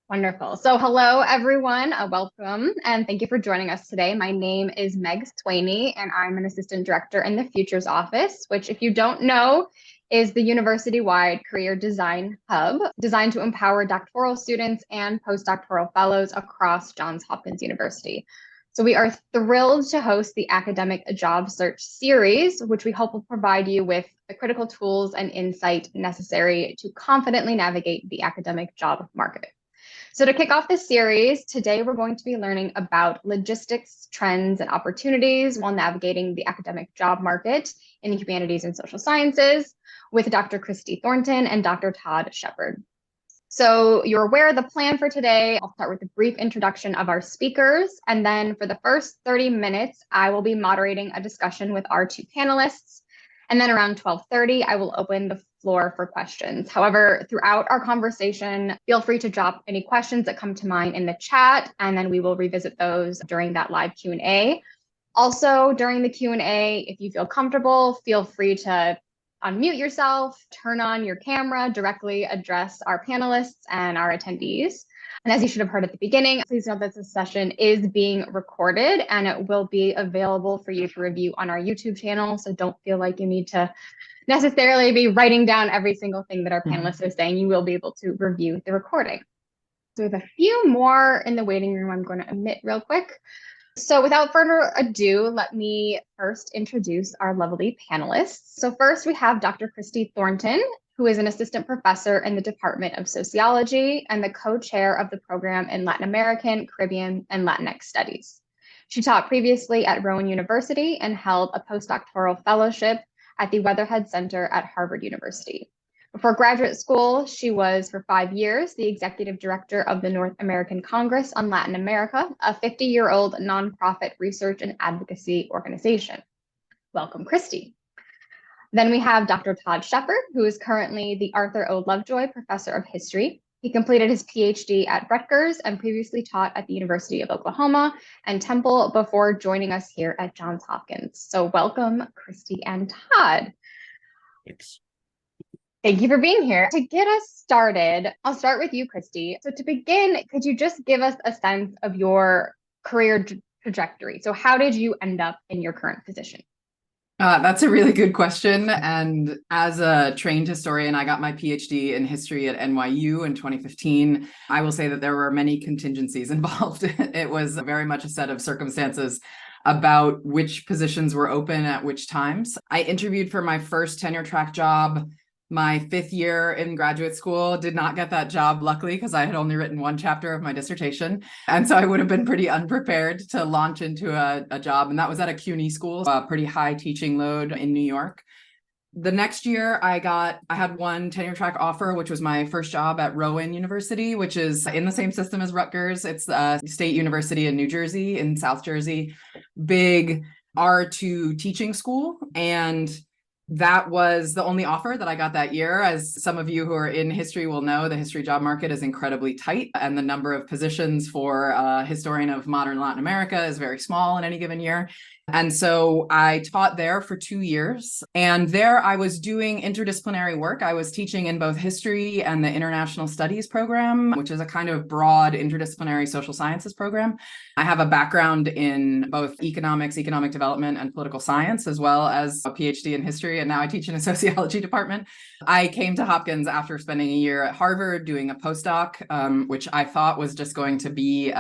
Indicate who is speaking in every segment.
Speaker 1: Wonderful. So, hello, everyone. Welcome, and thank you for joining us today. My name is Meg Swaney, and I'm an assistant director in the Futures Office, which, if you don't know, is the university-wide career design hub designed to empower doctoral students and postdoctoral fellows across Johns Hopkins University. So, we are thrilled to host the Academic Job Search Series, which we hope will provide you with the critical tools and insight necessary to confidently navigate the academic job market. So to kick off this series, today we're going to be learning about logistics, trends, and opportunities while navigating the academic job market in the humanities and social sciences with Dr. Christy Thornton and Dr. Todd Shepard. So you're aware of the plan for today. I'll start with a brief introduction of our speakers, and then for the first 30 minutes, I will be moderating a discussion with our two panelists. And then around 12:30, I will open the floor for questions. However, throughout our conversation, feel free to drop any questions that come to mind in the chat, and then we will revisit those during that live Q&A. Also, during the Q&A, if you feel comfortable, feel free to unmute yourself, turn on your camera, directly address our panelists and our attendees. And as you should have heard at the beginning, please note that this session is being recorded and it will be available for you to review on our YouTube channel. So don't feel like you need to necessarily be writing down every single thing that our panelists are saying. You will be able to review the recording. So we have a few more in the waiting room I'm going to omit real quick. So without further ado, let me first introduce our lovely panelists. So first we have Dr. Christy Thornton, who is an assistant professor in the Department of Sociology and the co-chair of the program in Latin American, Caribbean, and Latinx Studies. She taught previously at Rowan University and held a postdoctoral fellowship at the Weatherhead Center at Harvard University. Before graduate school, she was for 5 years the executive director of the North American Congress on Latin America, a 50-year-old nonprofit research and advocacy organization. Welcome, Christy. Then we have Dr. Todd Shepard, who is currently the Arthur O. Lovejoy Professor of History. He completed his PhD at Rutgers and previously taught at the University of Oklahoma and Temple before joining us here at Johns Hopkins. So welcome, Christy and Todd.
Speaker 2: Thanks.
Speaker 1: Thank you for being here. To get us started, I'll start with you, Christy. So to begin, could you just give us a sense of your career trajectory? So how did you end up in your current position?
Speaker 3: That's a really good question. And as a trained historian, I got my PhD in history at NYU in 2015. I will say that there were many contingencies involved. It was very much a set of circumstances about which positions were open at which times. I interviewed for my first tenure track job my 5th year in graduate school, did not get that job, luckily, because I had only written 1 chapter of my dissertation. And so I would have been pretty unprepared to launch into a job. And that was at a CUNY school, a pretty high teaching load in New York. The next year, I had 1 tenure track offer, which was my first job at Rowan University, which is in the same system as Rutgers. It's a state university in New Jersey, in South Jersey, big R2 teaching school. And that was the only offer that I got that year. As some of you who are in history will know, the history job market is incredibly tight, and the number of positions for a historian of modern Latin America is very small in any given year. And so I taught there for 2 years, and there I was doing interdisciplinary work. I was teaching in both history and the international studies program, which is a kind of broad interdisciplinary social sciences program. I have a background in both economics, economic development, and political science, as well as a PhD in history, and now I teach in a sociology department. I came to Hopkins after spending a year at Harvard doing a postdoc, which I thought was just going to be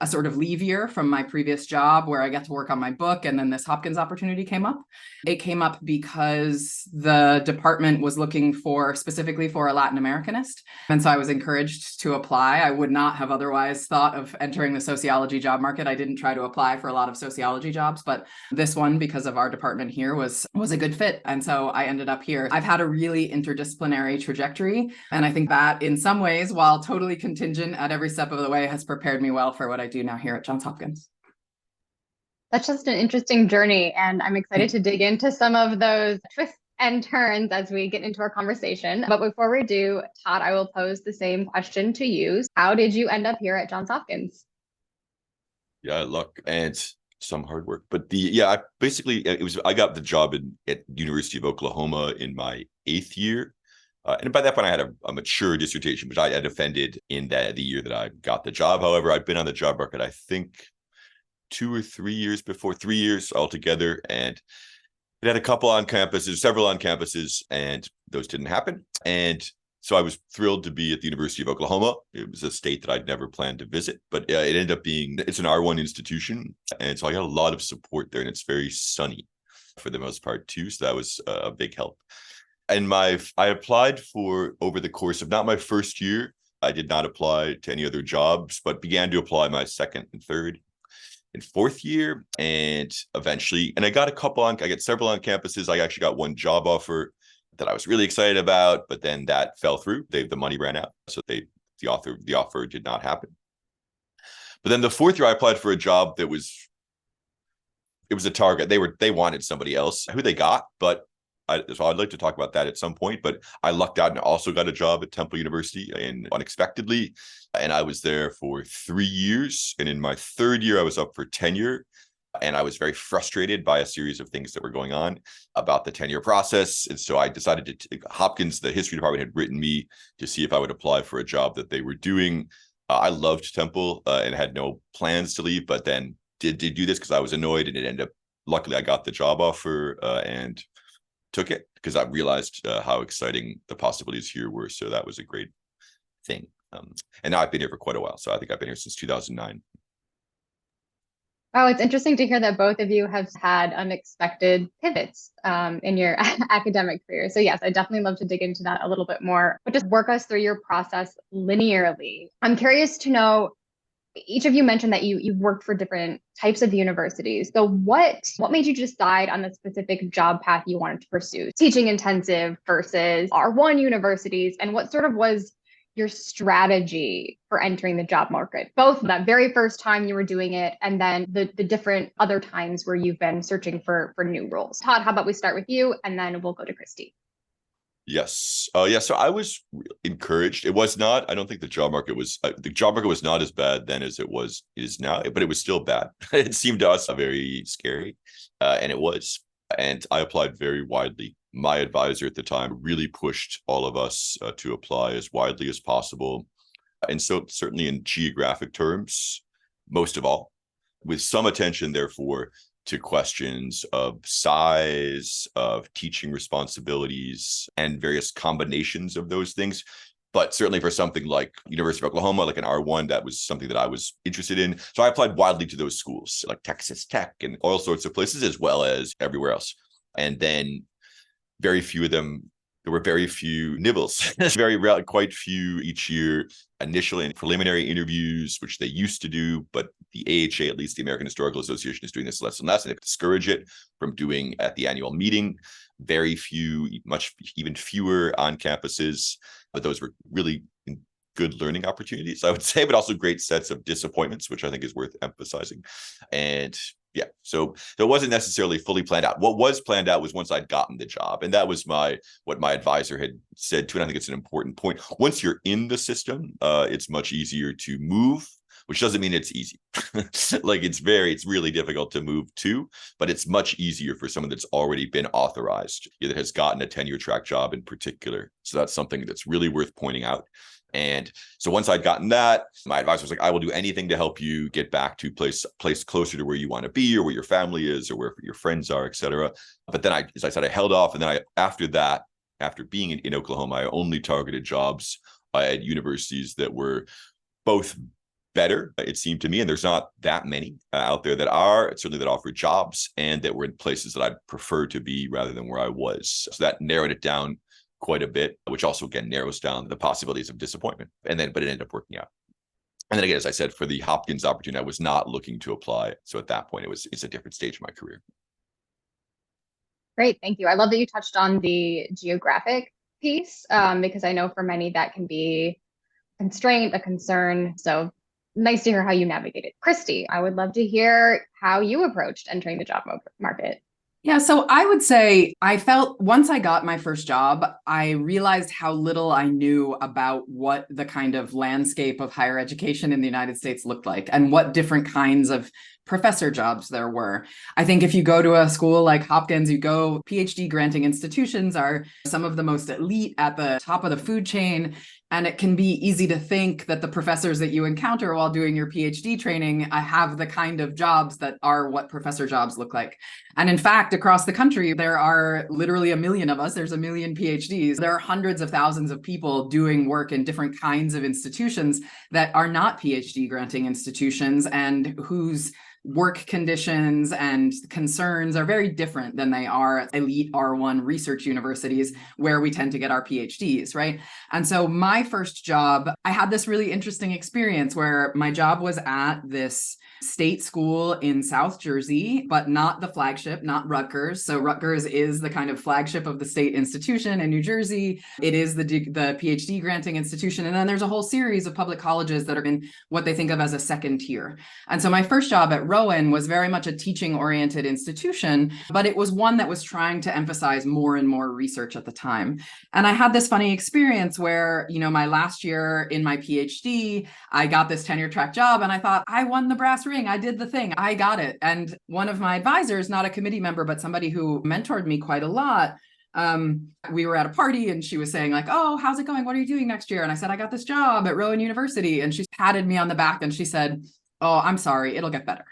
Speaker 3: a sort of leave year from my previous job where I got to work on my book, and then this Hopkins opportunity came up. It came up because the department was looking specifically for a Latin Americanist. And so I was encouraged to apply. I would not have otherwise thought of entering the sociology job market. I didn't try to apply for a lot of sociology jobs, but this one, because of our department here, was a good fit. And so I ended up here. I've had a really interdisciplinary trajectory. And I think that in some ways, while totally contingent at every step of the way, has prepared me well for what I do now here at Johns Hopkins.
Speaker 1: That's just an interesting journey, and I'm excited to dig into some of those twists and turns as we get into our conversation. But before we do, Todd, I will pose the same question to you. How did you end up here at Johns Hopkins?
Speaker 2: Yeah, luck and some hard work. But I got the job at University of Oklahoma in my 8th year. And by that point, I had a mature dissertation, which I defended in the year that I got the job. However, I'd been on the job market, I think, 3 years altogether, and it had a couple on campuses, several on campuses, and those didn't happen. And so I was thrilled to be at the University of Oklahoma. It was a state that I'd never planned to visit, but it ended up being, it's an R1 institution. And so I got a lot of support there, and it's very sunny for the most part too. So that was a big help. And I applied for, over the course of not my first year, I did not apply to any other jobs, but began to apply my second and third and fourth year. And eventually, and I got several on campuses. I actually got one job offer that I was really excited about, but then that fell through. The money ran out. So the offer did not happen. But then the fourth year I applied for a job that was a target. They wanted somebody else who they got, so I'd like to talk about that at some point, but I lucked out and also got a job at Temple University unexpectedly. And I was there for 3 years. And in my third year, I was up for tenure. And I was very frustrated by a series of things that were going on about the tenure process. And so I decided Hopkins, the history department, had written me to see if I would apply for a job that they were doing. I loved Temple and had no plans to leave, but then did do this because I was annoyed, and it ended up, luckily I got the job offer and took it because I realized how exciting the possibilities here were. So that was a great thing. And now I've been here for quite a while. So I think I've been here since 2009.
Speaker 1: Oh, it's interesting to hear that both of you have had unexpected pivots in your academic career. So yes, I definitely love to dig into that a little bit more, but just work us through your process linearly. I'm curious to know, each of you mentioned that you've worked for different types of universities. So what made you decide on the specific job path you wanted to pursue? Teaching intensive versus R1 universities, and what sort of was your strategy for entering the job market, both that very first time you were doing it and then the different other times where you've been searching for new roles? Todd, how about we start with you and then we'll go to Christy.
Speaker 2: Yes. So I was encouraged. It was not, I don't think the job market was not as bad then as it is now, but it was still bad. It seemed to us very scary, and it was. And I applied very widely. My advisor at the time really pushed all of us to apply as widely as possible. And so certainly in geographic terms, most of all, with some attention, therefore, to questions of size, of teaching responsibilities, and various combinations of those things. But certainly for something like University of Oklahoma, like an R1, that was something that I was interested in. So I applied widely to those schools, like Texas Tech and all sorts of places, as well as everywhere else. And then very few of them, there were very few nibbles, quite few each year, initial and preliminary interviews, which they used to do, but the AHA, at least the American Historical Association, is doing this less and less, and they discourage it from doing at the annual meeting. Very few, even fewer on campuses, but those were really good learning opportunities, I would say, but also great sets of disappointments, which I think is worth emphasizing. And yeah, so it wasn't necessarily fully planned out. What was planned out was once I'd gotten the job, and that was what my advisor had said too. And I think it's an important point. Once you're in the system, it's much easier to move, which doesn't mean it's easy. Like it's really difficult to move to, but it's much easier for someone that's already been authorized, that has gotten a tenure track job in particular. So that's something that's really worth pointing out. And so once I'd gotten that, my advisor was like, I will do anything to help you get back to place closer to where you want to be, or where your family is, or where your friends are, et cetera. But then as I said, I held off. And then after being in Oklahoma, I only targeted jobs at universities that were both better, it seemed to me, and there's not that many out there that offer jobs, and that were in places that I'd prefer to be rather than where I was. So that narrowed it down quite a bit, which also again narrows down the possibilities of disappointment. But it ended up working out. And then again, as I said, for the Hopkins opportunity, I was not looking to apply. So at that point, it's a different stage of my career.
Speaker 1: Great, thank you. I love that you touched on the geographic piece, because I know for many that can be a constraint, a concern. So nice to hear how you navigated. Christy, I would love to hear how you approached entering the job market.
Speaker 3: Yeah, so I would say I felt once I got my first job, I realized how little I knew about what the kind of landscape of higher education in the United States looked like and what different kinds of professor jobs there were. I think if you go to a school like Hopkins, PhD granting institutions are some of the most elite at the top of the food chain. And it can be easy to think that the professors that you encounter while doing your PhD training have the kind of jobs that are what professor jobs look like. And in fact, across the country, there are literally a million of us. There's a million PhDs. There are hundreds of thousands of people doing work in different kinds of institutions that are not PhD granting institutions and whose work conditions and concerns are very different than they are at elite R1 research universities where we tend to get our PhDs, right? And so my first job, I had this really interesting experience where my job was at this state school in South Jersey, but not the flagship, not Rutgers. So Rutgers is the kind of flagship of the state institution in New Jersey. It is the PhD granting institution. And then there's a whole series of public colleges that are in what they think of as a second tier. And so my first job at Rowan was very much a teaching oriented institution, but it was one that was trying to emphasize more and more research at the time. And I had this funny experience where, my last year in my PhD, I got this tenure track job and I thought, I won the brass ring. I did the thing. I got it. And one of my advisors, not a committee member, but somebody who mentored me quite a lot, we were at a party and she was saying like, oh, how's it going? What are you doing next year? And I said, I got this job at Rowan University. And she patted me on the back and she said, oh, I'm sorry, it'll get better.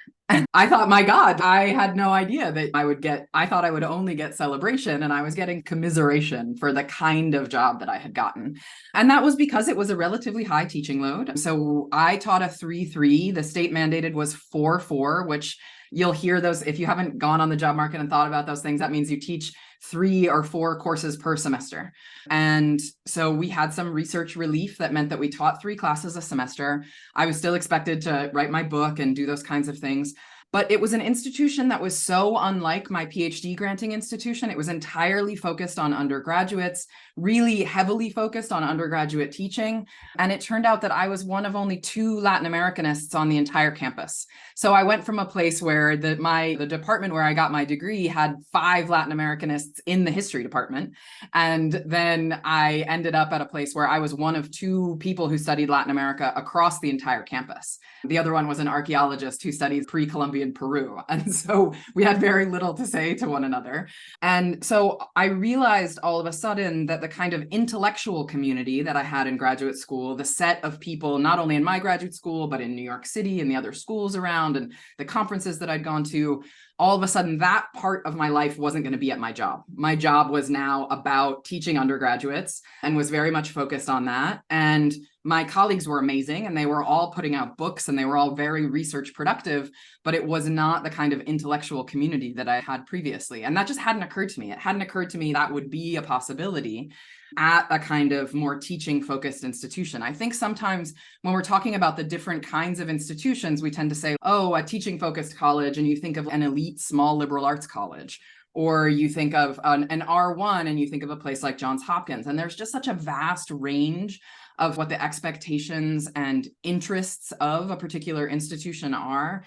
Speaker 3: I thought, my God, I had no idea that I thought I would only get celebration, and I was getting commiseration for the kind of job that I had gotten. And that was because it was a relatively high teaching load. So I taught a 3-3. The state mandated was 4-4, which you'll hear those. If you haven't gone on the job market and thought about those things, that means you teach 3 or 4 courses per semester. And so we had some research relief that meant that we taught 3 classes a semester. I was still expected to write my book and do those kinds of things. But it was an institution that was so unlike my PhD granting institution. It was entirely focused on undergraduates, really heavily focused on undergraduate teaching. And it turned out that I was one of only 2 Latin Americanists on the entire campus. So I went from a place where the department where I got my degree had 5 Latin Americanists in the history department. And then I ended up at a place where I was one of 2 people who studied Latin America across the entire campus. The other one was an archaeologist who studies pre-Columbian Peru. And so we had very little to say to one another. And so I realized all of a sudden that the kind of intellectual community that I had in graduate school, the set of people, not only in my graduate school, but in New York City and the other schools around and the conferences that I'd gone to, all of a sudden that part of my life wasn't going to be at my job. My job was now about teaching undergraduates and was very much focused on that. And my colleagues were amazing and they were all putting out books and they were all very research productive, but it was not the kind of intellectual community that I had previously. And that just hadn't occurred to me. It hadn't occurred to me that would be a possibility at a kind of more teaching focused institution. I think sometimes when we're talking about the different kinds of institutions, we tend to say, oh, a teaching focused college, and you think of an elite small liberal arts college. Or you think of an R1 and you think of a place like Johns Hopkins. And there's just such a vast range of what the expectations and interests of a particular institution are.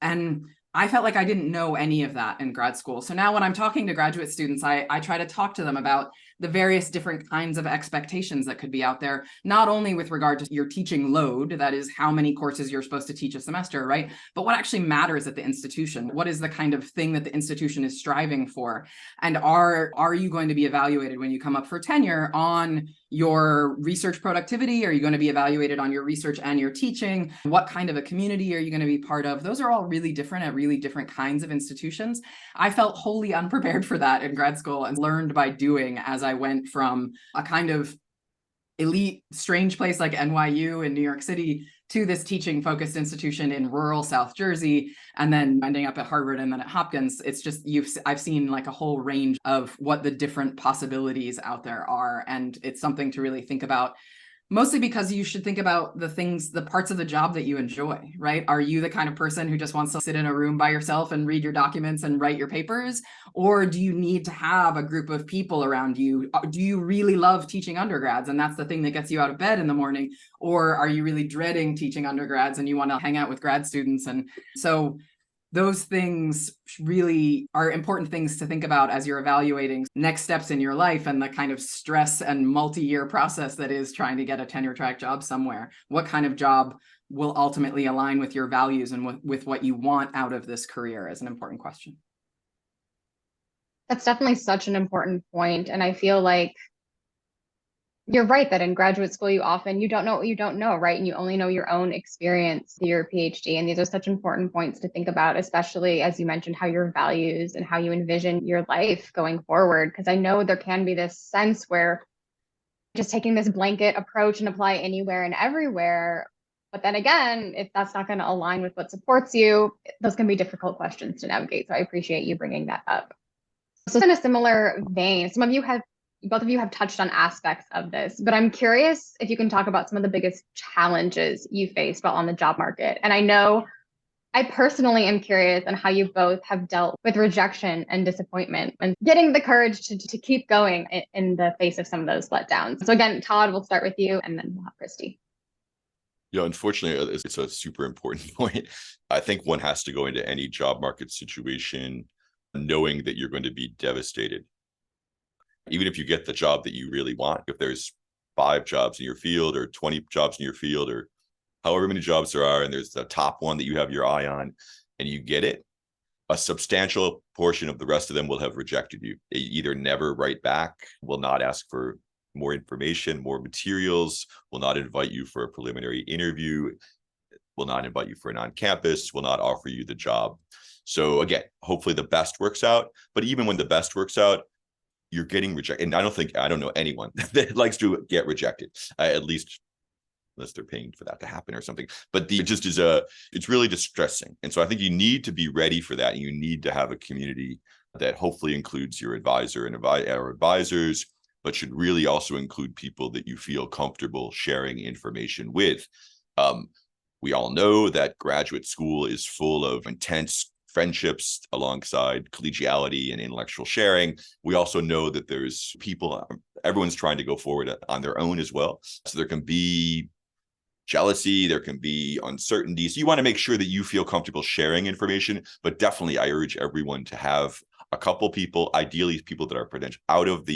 Speaker 3: And I felt like I didn't know any of that in grad school. So now when I'm talking to graduate students, I try to talk to them about the various different kinds of expectations that could be out there, not only with regard to your teaching load, that is how many courses you're supposed to teach a semester, right? But what actually matters at the institution? What is the kind of thing that the institution is striving for? And are you going to be evaluated when you come up for tenure on your research productivity? Are you going to be evaluated on your research and your teaching? What kind of a community are you going to be part of? Those are all really different at really different kinds of institutions. I felt wholly unprepared for that in grad school and learned by doing as I went from a kind of elite, strange place like NYU in New York City to this teaching focused institution in rural South Jersey, and then ending up at Harvard and then at Hopkins. It's just, I've seen like a whole range of what the different possibilities out there are. And it's something to really think about, mostly because you should think about the parts of the job that you enjoy, right? Are you the kind of person who just wants to sit in a room by yourself and read your documents and write your papers? Or do you need to have a group of people around you? Do you really love teaching undergrads and that's the thing that gets you out of bed in the morning? Or are you really dreading teaching undergrads and you want to hang out with grad students? And so those things really are important things to think about as you're evaluating next steps in your life and the kind of stress and multi-year process that is trying to get a tenure track job somewhere. What kind of job will ultimately align with your values and with what you want out of this career is an important question.
Speaker 1: That's definitely such an important point. And I feel like you're right that in graduate school, you don't know what you don't know, right? And you only know your own experience through your PhD. And these are such important points to think about, especially as you mentioned, how your values and how you envision your life going forward. Because I know there can be this sense where just taking this blanket approach and apply anywhere and everywhere. But then again, if that's not going to align with what supports you, those can be difficult questions to navigate. So I appreciate you bringing that up. So in a similar vein, both of you have touched on aspects of this, but I'm curious if you can talk about some of the biggest challenges you faced while on the job market. And I know I personally am curious on how you both have dealt with rejection and disappointment and getting the courage to keep going in the face of some of those letdowns. So again, Todd, we'll start with you and then we'll have Christy.
Speaker 2: Yeah, unfortunately, it's a super important point. I think one has to go into any job market situation knowing that you're going to be devastated. Even if you get the job that you really want, if there's 5 jobs in your field or 20 jobs in your field or however many jobs there are, and there's the top one that you have your eye on and you get it, a substantial portion of the rest of them will have rejected you. They either never write back, will not ask for more information, more materials, will not invite you for a preliminary interview, will not invite you for an on-campus, will not offer you the job. So again, hopefully the best works out. But even when the best works out, you're getting rejected. And I don't know anyone that likes to get rejected, at least unless they're paying for that to happen or something. But it's really distressing. And so I think you need to be ready for that. And you need to have a community that hopefully includes your advisor and our advisors, but should really also include people that you feel comfortable sharing information with. We all know that graduate school is full of intense friendships alongside collegiality and intellectual sharing. We also know that there's everyone's trying to go forward on their own as well. So there can be jealousy, there can be uncertainty. So you want to make sure that you feel comfortable sharing information, but definitely I urge everyone to have a couple people, ideally people that are potentially out of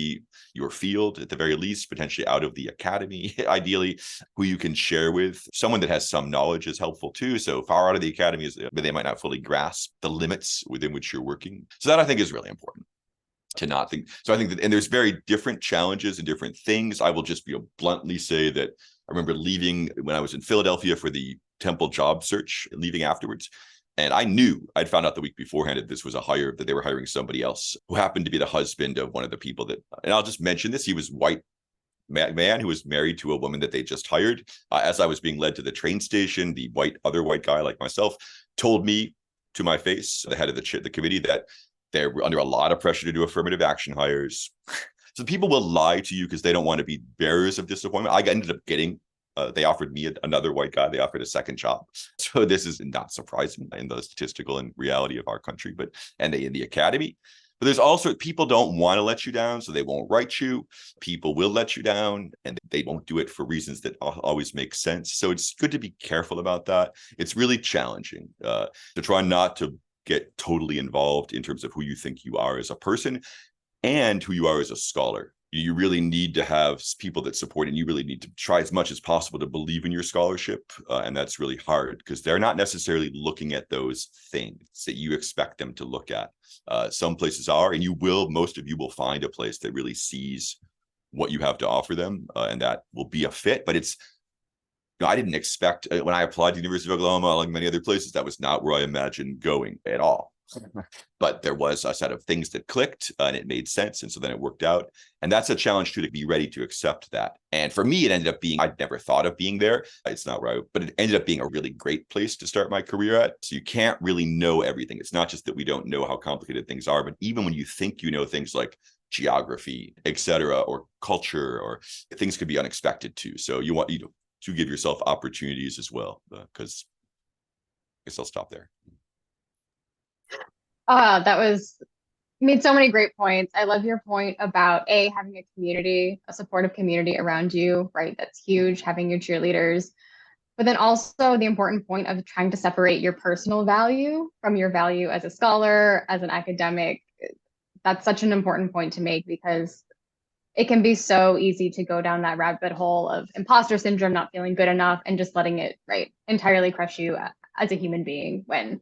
Speaker 2: your field, at the very least, potentially out of the academy, ideally, who you can share with. Someone that has some knowledge is helpful too. So far out of the academy, they might not fully grasp the limits within which you're working. So that I think is really important to not think. So I think that, and there's very different challenges and different things. I will just bluntly say that I remember leaving when I was in Philadelphia for the Temple job search, leaving afterwards. And I'd found out the week beforehand that this was that they were hiring somebody else who happened to be the husband of one of the people and I'll just mention this, he was white man who was married to a woman that they just hired. As I was being led to the train station, the other white guy like myself told me to my face, the head of the committee, that they're under a lot of pressure to do affirmative action hires. So people will lie to you because they don't want to be bearers of disappointment. I ended up getting they offered me another white guy. They offered a second job. So this is not surprising in the statistical and reality of our country, in the academy. But there's also people don't want to let you down, so they won't write you. People will let you down, and they won't do it for reasons that always make sense. So it's good to be careful about that. It's really challenging to try not to get totally involved in terms of who you think you are as a person and who you are as a scholar. You really need to have people that support, and you really need to try as much as possible to believe in your scholarship. And that's really hard because they're not necessarily looking at those things that you expect them to look at. Some places are, and most of you will find a place that really sees what you have to offer them, and that will be a fit. But I didn't expect, when I applied to the University of Oklahoma, like many other places, that was not where I imagined going at all. But there was a set of things that clicked and it made sense. And so then it worked out. And that's a challenge too, to be ready to accept that. And for me, it ended up being, I'd never thought of being there. It's not right, but it ended up being a really great place to start my career at. So you can't really know everything. It's not just that we don't know how complicated things are, but even when you think you know things like geography, etc., or culture, or things could be unexpected too. So you want to give yourself opportunities as well, because I guess I'll stop there.
Speaker 1: You made so many great points. I love your point about having a supportive community around you, right? That's huge. Having your cheerleaders, But then also the important point of trying to separate your personal value from your value as a scholar, as an academic. That's such an important point to make because it can be so easy to go down that rabbit hole of imposter syndrome, not feeling good enough, and just letting it, right, entirely crush you as a human being when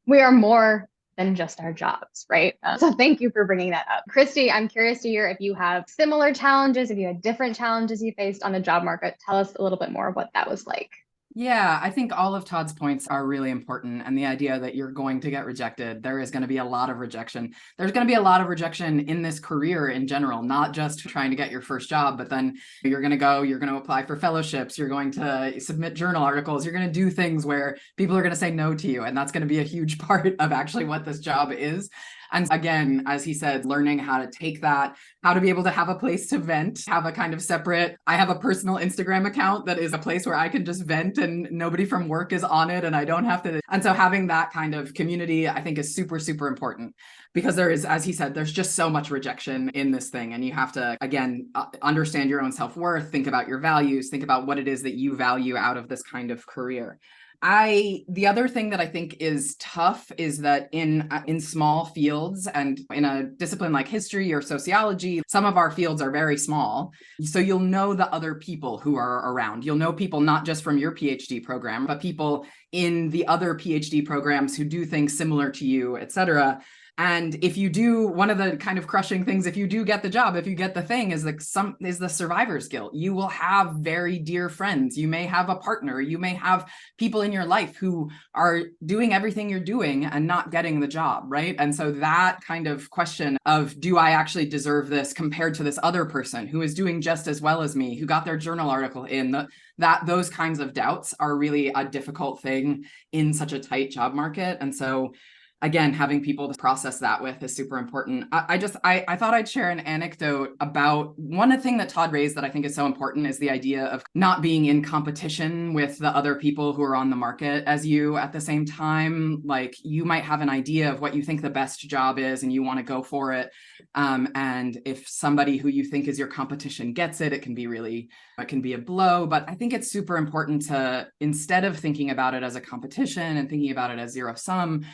Speaker 1: we are more than just our jobs, right? So thank you for bringing that up. Christy, I'm curious to hear if you have similar challenges, if you had different challenges you faced on the job market. Tell us a little bit more of what that was like.
Speaker 3: Yeah, I think all of Todd's points are really important. And the idea that you're going to get rejected, there is going to be a lot of rejection. There's going to be a lot of rejection in this career in general, not just trying to get your first job, but then you're going to apply for fellowships, you're going to submit journal articles, you're going to do things where people are going to say no to you. And that's going to be a huge part of actually what this job is. And again, as he said, learning how to take that, how to be able to have a place to vent, have a kind of separate, I have a personal Instagram account that is a place where I can just vent and nobody from work is on it and I don't have to. And so having that kind of community, I think is super, super important because there is, as he said, there's just so much rejection in this thing. And you have to, again, understand your own self-worth, think about your values, think about what it is that you value out of this kind of career. The other thing that I think is tough is that in small fields and in a discipline like history or sociology, some of our fields are very small. So you'll know the other people who are around. You'll know people not just from your PhD program, but people in the other PhD programs who do things similar to you, et cetera. And if you do, one of the kind of crushing things, if you do get the job, if you get the thing, is the survivor's guilt. You will have very dear friends. You may have a partner. You may have people in your life who are doing everything you're doing and not getting the job, right? And so that kind of question of, do I actually deserve this compared to this other person who is doing just as well as me, who got their journal article in, those kinds of doubts are really a difficult thing in such a tight job market. And so again, having people to process that with is super important. I thought I'd share an anecdote about one thing that Todd raised that I think is so important is the idea of not being in competition with the other people who are on the market as you at the same time. Like you might have an idea of what you think the best job is and you want to go for it. And if somebody who you think is your competition gets it, it can be a blow. But I think it's super important to, instead of thinking about it as a competition and thinking about it as zero sum,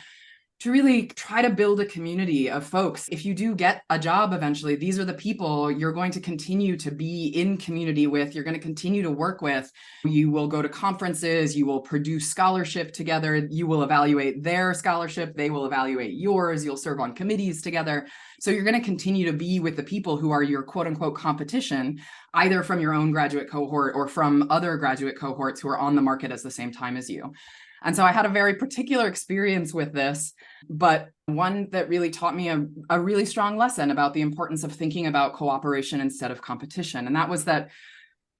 Speaker 3: to really try to build a community of folks. If you do get a job eventually, these are the people you're going to continue to be in community with, you're going to continue to work with. You will go to conferences, you will produce scholarship together, you will evaluate their scholarship, they will evaluate yours, you'll serve on committees together. So you're going to continue to be with the people who are your quote unquote competition, either from your own graduate cohort or from other graduate cohorts who are on the market at the same time as you. And so I had a very particular experience with this, but one that really taught me a really strong lesson about the importance of thinking about cooperation instead of competition. And that was that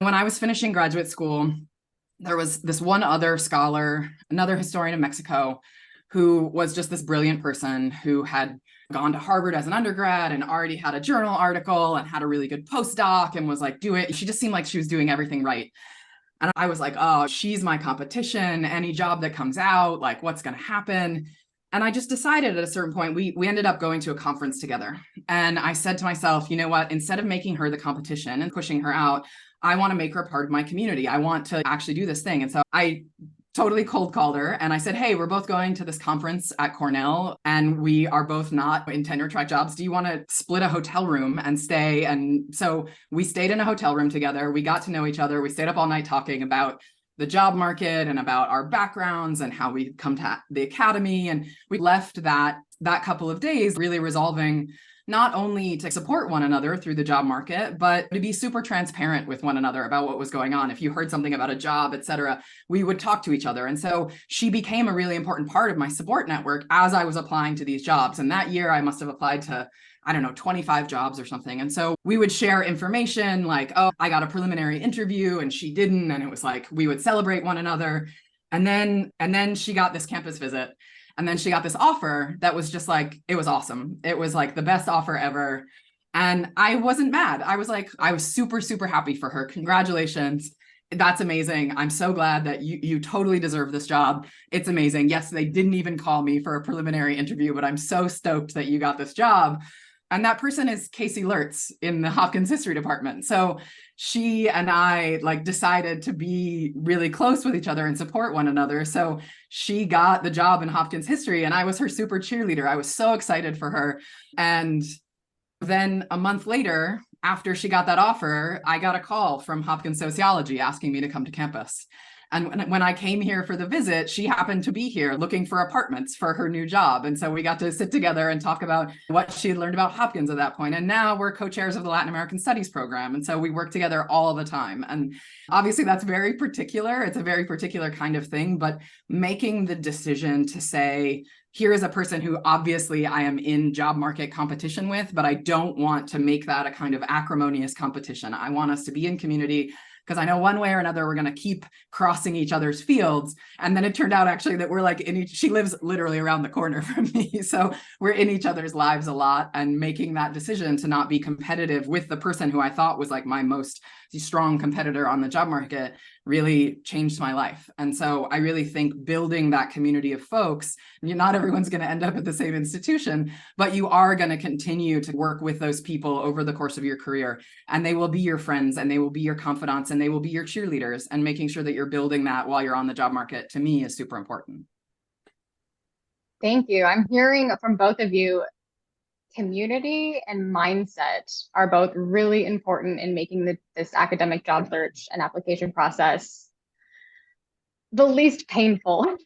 Speaker 3: when I was finishing graduate school, there was this one other scholar, another historian of Mexico, who was just this brilliant person who had gone to Harvard as an undergrad and already had a journal article and had a really good postdoc and was like, she just seemed like she was doing everything right. And I was like, oh, she's my competition. Any job that comes out, like what's going to happen? And I just decided at a certain point, we ended up going to a conference together. And I said to myself, you know what, instead of making her the competition and pushing her out, I want to make her part of my community. I want to actually do this thing. And so I totally cold called her and I said, hey, we're both going to this conference at Cornell and we are both not in tenure track jobs. Do you want to split a hotel room and stay? And so we stayed in a hotel room together. We got to know each other. We stayed up all night talking about the job market and about our backgrounds and how we come to the academy. And we left that couple of days really resolving not only to support one another through the job market, but to be super transparent with one another about what was going on. If you heard something about a job, et cetera, we would talk to each other. And so she became a really important part of my support network as I was applying to these jobs. And that year I must have applied to, 25 jobs or something. And so we would share information like, oh, I got a preliminary interview and she didn't. And it was like, we would celebrate one another. And then she got this campus visit. And then she got this offer that was just like, it was awesome. It was like the best offer ever. And I wasn't mad. I was super, super happy for her. Congratulations. That's amazing. I'm so glad that you totally deserve this job. It's amazing. Yes, they didn't even call me for a preliminary interview, but I'm so stoked that you got this job. And that person is Casey Lertz in the Hopkins History Department. So she and I like decided to be really close with each other and support one another. So she got the job in Hopkins History and I was her super cheerleader. I was so excited for her. And then a month later, after she got that offer, I got a call from Hopkins Sociology asking me to come to campus. And when I came here for the visit, she happened to be here looking for apartments for her new job. And so we got to sit together and talk about what she had learned about Hopkins at that point. And now we're co-chairs of the Latin American Studies program. And so we work together all the time. And obviously that's very particular. It's a very particular kind of thing, but making the decision to say, here is a person who obviously I am in job market competition with, but I don't want to make that a kind of acrimonious competition. I want us to be in community because I know one way or another, we're going to keep crossing each other's fields. And then it turned out actually that we're like she lives literally around the corner from me. So we're in each other's lives a lot, and making that decision to not be competitive with the person who I thought was like my most strong competitor on the job market really changed my life. And so I really think building that community of folks, not everyone's going to end up at the same institution, but you are going to continue to work with those people over the course of your career, and they will be your friends and they will be your confidants and they will be your cheerleaders, and making sure that you're building that while you're on the job market, to me, is super important.
Speaker 1: Thank you. I'm hearing from both of you, community and mindset are both really important in making this academic job search and application process the least painful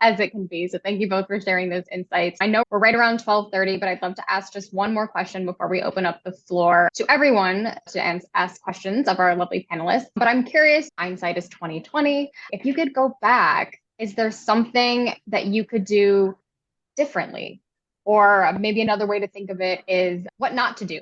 Speaker 1: as it can be. So thank you both for sharing those insights. I know we're right around 12:30, but I'd love to ask just one more question before we open up the floor to everyone to ask questions of our lovely panelists. But I'm curious, hindsight is 2020. If you could go back, is there something that you could do differently? Or maybe another way to think of it is what not to do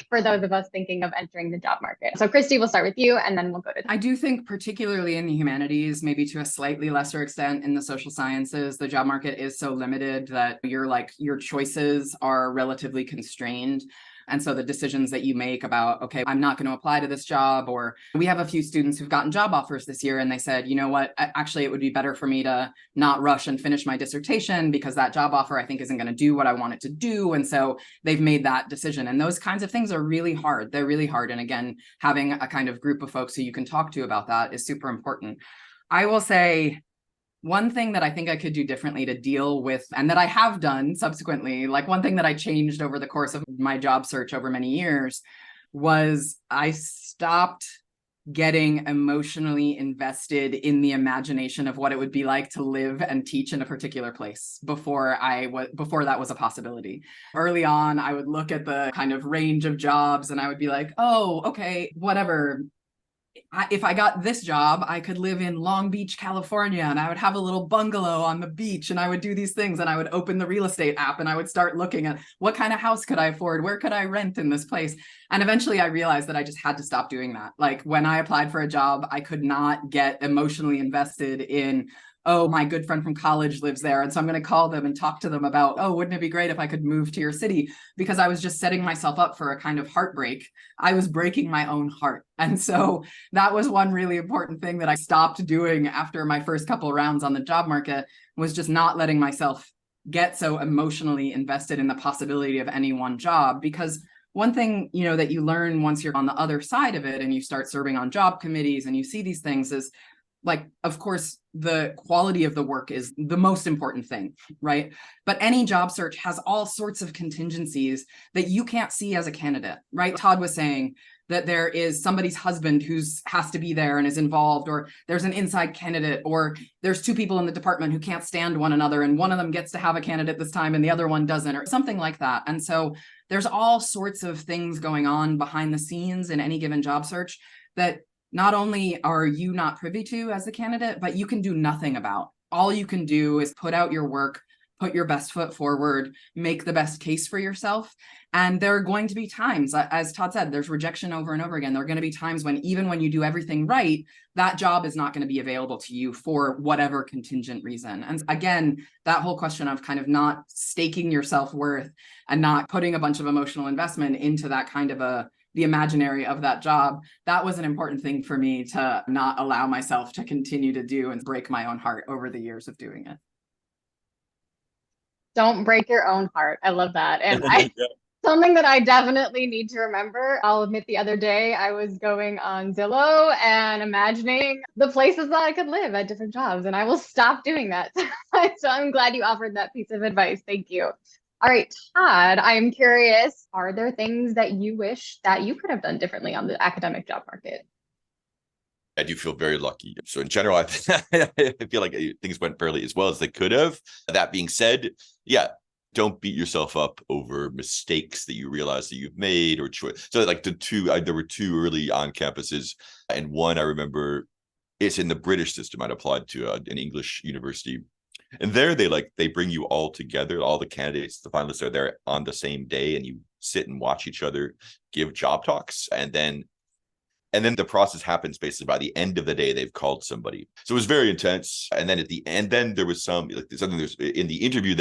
Speaker 1: for those of us thinking of entering the job market. So Christy, we'll start with you and then we'll go to...
Speaker 3: I do think particularly in the humanities, maybe to a slightly lesser extent in the social sciences, the job market is so limited that your choices are relatively constrained. And so the decisions that you make about, okay, I'm not going to apply to this job, or we have a few students who've gotten job offers this year and they said, you know what, actually, it would be better for me to not rush and finish my dissertation because that job offer I think isn't going to do what I want it to do. And so they've made that decision. And those kinds of things are really hard. They're really hard. And again, having a kind of group of folks who you can talk to about that is super important. I will say, one thing that I think I could do differently to deal with, and that I have done subsequently, like one thing that I changed over the course of my job search over many years, was I stopped getting emotionally invested in the imagination of what it would be like to live and teach in a particular place before that was a possibility. Early on, I would look at the kind of range of jobs and I would be like, oh, okay, whatever. If I got this job, I could live in Long Beach, California, and I would have a little bungalow on the beach, and I would do these things, and I would open the real estate app, and I would start looking at what kind of house could I afford? Where could I rent in this place? And eventually I realized that I just had to stop doing that. Like when I applied for a job, I could not get emotionally invested in, oh, my good friend from college lives there, and so I'm going to call them and talk to them about, oh, wouldn't it be great if I could move to your city? Because I was just setting myself up for a kind of heartbreak. I was breaking my own heart. And so that was one really important thing that I stopped doing after my first couple of rounds on the job market, was just not letting myself get so emotionally invested in the possibility of any one job. Because one thing, that you learn once you're on the other side of it and you start serving on job committees and you see these things is, like, of course, the quality of the work is the most important thing, right? But any job search has all sorts of contingencies that you can't see as a candidate, right? Todd was saying that there is somebody's husband has to be there and is involved, or there's an inside candidate, or there's two people in the department who can't stand one another and one of them gets to have a candidate this time and the other one doesn't, or something like that. And so there's all sorts of things going on behind the scenes in any given job search that not only are you not privy to as the candidate, but you can do nothing about. All you can do is put out your work, put your best foot forward, make the best case for yourself. And there are going to be times, as Todd said, there's rejection over and over again. There are going to be times when even when you do everything right, that job is not going to be available to you for whatever contingent reason. And again, that whole question of kind of not staking your self-worth and not putting a bunch of emotional investment into that kind of the imaginary of that job, that was an important thing for me to not allow myself to continue to do and break my own heart over the years of doing it.
Speaker 1: Don't break your own heart. I love that. And Something that I definitely need to remember. I'll admit the other day I was going on Zillow and imagining the places that I could live at different jobs, and I will stop doing that. So I'm glad you offered that piece of advice. Thank you. All right, Todd, I'm curious, are there things that you wish that you could have done differently on the academic job market?
Speaker 2: I do feel very lucky. So in general, I feel like things went fairly as well as they could have. That being said, yeah, don't beat yourself up over mistakes that you realize that you've made or choice. So like there were two early on campuses, and one I remember it's in the British system. I'd applied to an English university, and there they bring you all together. All the candidates, the finalists are there on the same day, and you sit and watch each other give job talks, and then the process happens basically by the end of the day, they've called somebody. So it was very intense. And then at the end, then there was there's in the interview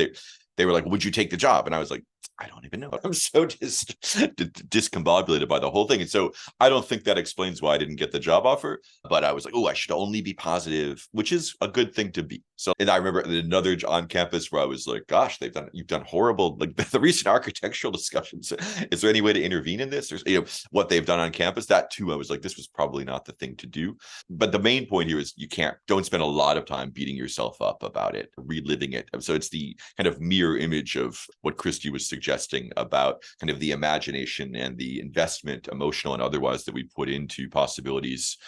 Speaker 2: they were like, would you take the job? And I was like, I don't even know. I'm so just discombobulated by the whole thing. And so I don't think that explains why I didn't get the job offer. But I was like, oh, I should only be positive, which is a good thing to be. So, and I remember another on campus where I was like, gosh, you've done horrible. Like the recent architectural discussions. Is there any way to intervene in this? Or what they've done on campus? That too, I was like, this was probably not the thing to do. But the main point here is don't spend a lot of time beating yourself up about it, reliving it. So it's the kind of mirror image of what Christy was suggesting about kind of the imagination and the investment, emotional and otherwise, that we put into possibilities.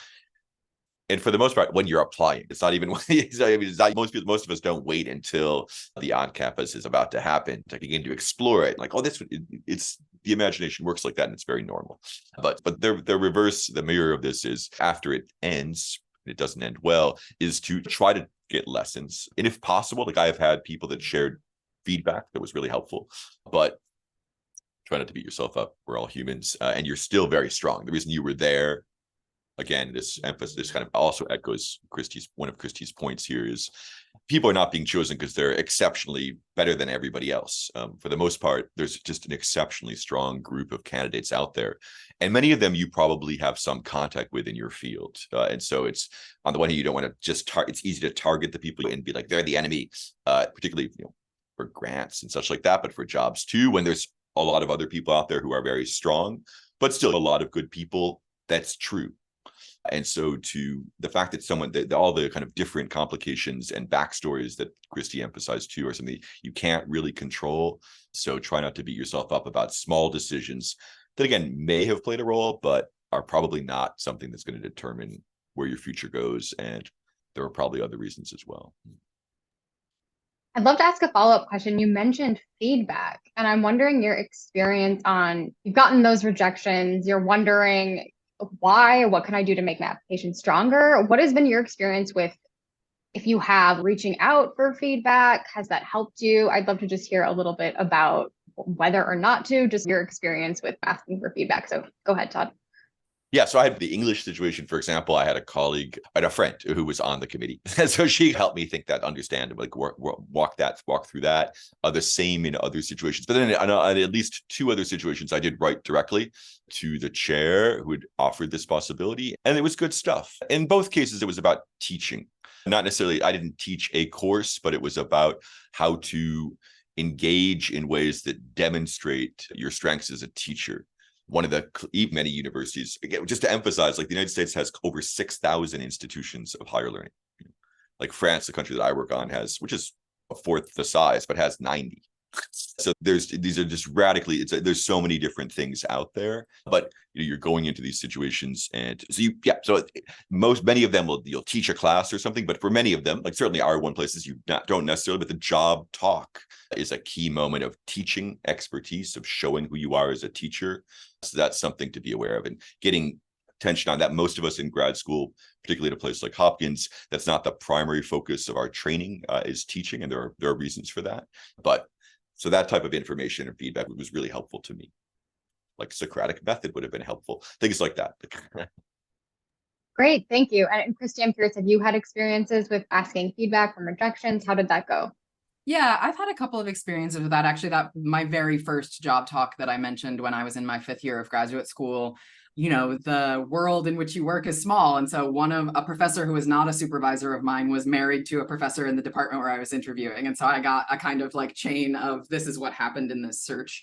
Speaker 2: And for the most part, when you're applying, it's not even. Most of us don't wait until the on-campus is about to happen to begin to explore it. Like, oh, it's the imagination works like that, and it's very normal. But the reverse, the mirror of this is after it ends, it doesn't end well, is to try to get lessons, and if possible, like I have had people that shared feedback that was really helpful, but try not to beat yourself up. We're all humans, and you're still very strong. The reason you were there, again, this kind of also echoes one of Christy's points here, is people are not being chosen because they're exceptionally better than everybody else. For the most part, there's just an exceptionally strong group of candidates out there, and many of them you probably have some contact with in your field. And so it's, on the one hand, you don't want to just it's easy to target the people and be like, they're the enemy, particularly for grants and such like that, but for jobs too, when there's a lot of other people out there who are very strong, but still a lot of good people. That's true. And so to the fact that all the kind of different complications and backstories that Christy emphasized too are something you can't really control. So try not to beat yourself up about small decisions that, again, may have played a role, but are probably not something that's going to determine where your future goes. And there are probably other reasons as well.
Speaker 1: I'd love to ask a follow-up question. You mentioned feedback, and I'm wondering your experience on, you've gotten those rejections, you're wondering why, what can I do to make my application stronger? What has been your experience with, if you have, reaching out for feedback? Has that helped you? I'd love to just hear a little bit about whether or not to, just your experience with asking for feedback. So go ahead, Todd.
Speaker 2: Yeah, so I had the English situation, for example. I had a friend who was on the committee. So she helped me understand, like walk through that. The same in other situations. But then on at least two other situations, I did write directly to the chair who had offered this possibility. And it was good stuff. In both cases, it was about teaching. Not necessarily, I didn't teach a course, but it was about how to engage in ways that demonstrate your strengths as a teacher. One of the many universities, again, just to emphasize, like the United States has over 6,000 institutions of higher learning. Like France, the country that I work on, which is a fourth the size, but has 90. So these are just radically, there's so many different things out there, but you're going into these situations, and so many of them you'll teach a class or something, but for many of them, like certainly our one places, don't necessarily, but the job talk is a key moment of teaching expertise, of showing who you are as a teacher. So that's something to be aware of, and getting attention on that. Most of us in grad school, particularly at a place like Hopkins, that's not the primary focus of our training, is teaching, and there are reasons for that. But so that type of information and feedback was really helpful to me. Like Socratic method would have been helpful. Things like that.
Speaker 1: Great, thank you. And Christy, I'm curious, have you had experiences with asking feedback from rejections? How did that go?
Speaker 3: Yeah, I've had a couple of experiences with that. Actually, that my very first job talk that I mentioned when I was in my 5th year of graduate school, the world in which you work is small. And so a professor who was not a supervisor of mine was married to a professor in the department where I was interviewing. And so I got a kind of like chain of, this is what happened in this search.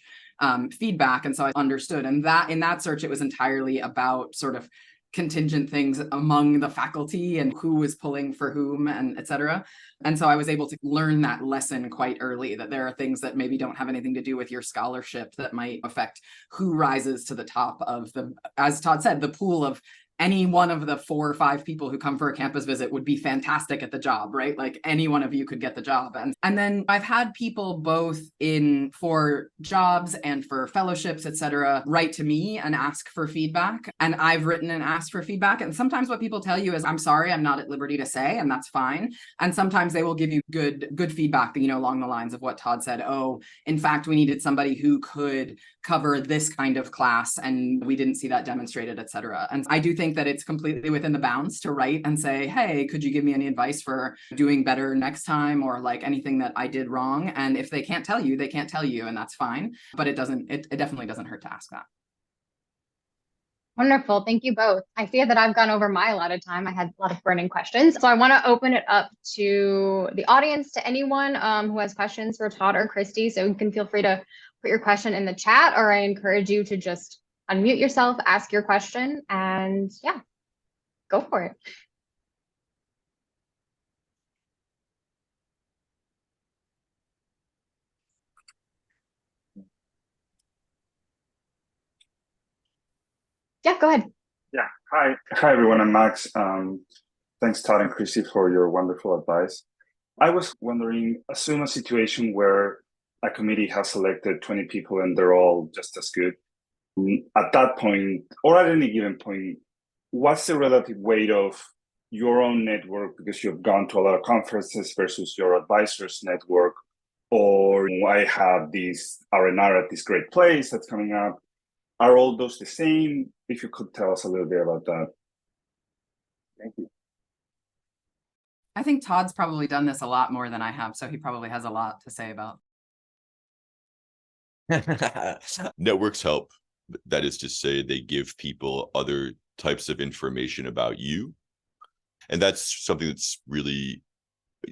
Speaker 3: feedback. And so I understood. And that in that search, it was entirely about sort of contingent things among the faculty and who was pulling for whom and et cetera. And so I was able to learn that lesson quite early, that there are things that maybe don't have anything to do with your scholarship that might affect who rises to the top of the, as Todd said, the pool of any one of the 4 or 5 people who come for a campus visit would be fantastic at the job, right? Like any one of you could get the job. And then I've had people both in for jobs and for fellowships, et cetera, write to me and ask for feedback. And I've written and asked for feedback. And sometimes what people tell you is, I'm sorry, I'm not at liberty to say, and that's fine. And sometimes they will give you good feedback, along the lines of what Todd said. Oh, in fact, we needed somebody who could cover this kind of class and we didn't see that demonstrated, et cetera. And I do think that it's completely within the bounds to write and say, hey, could you give me any advice for doing better next time, or like anything that I did wrong? And if they can't tell you, they can't tell you, and that's fine. But it definitely doesn't hurt to ask that.
Speaker 1: Wonderful. Thank you both. I fear that I've gone over my allotted time. I had a lot of burning questions. So I want to open it up to the audience, to anyone who has questions for Todd or Christy. So you can feel free to put your question in the chat, or I encourage you to just unmute yourself, ask your question, and yeah, go for it. Yeah, go ahead.
Speaker 4: Yeah. Hi, everyone. I'm Max. Thanks, Todd and Christy, for your wonderful advice. I was wondering, assume a situation where a committee has selected 20 people and they're all just as good. At that point, or at any given point, what's the relative weight of your own network, because you've gone to a lot of conferences, versus your advisor's network? Or I have this R&R at this great place that's coming up. Are all those the same? If you could tell us a little bit about that. Thank you.
Speaker 3: I think Todd's probably done this a lot more than I have, so he probably has a lot to say about.
Speaker 2: Networks help. That is to say, they give people other types of information about you. And that's something that's really,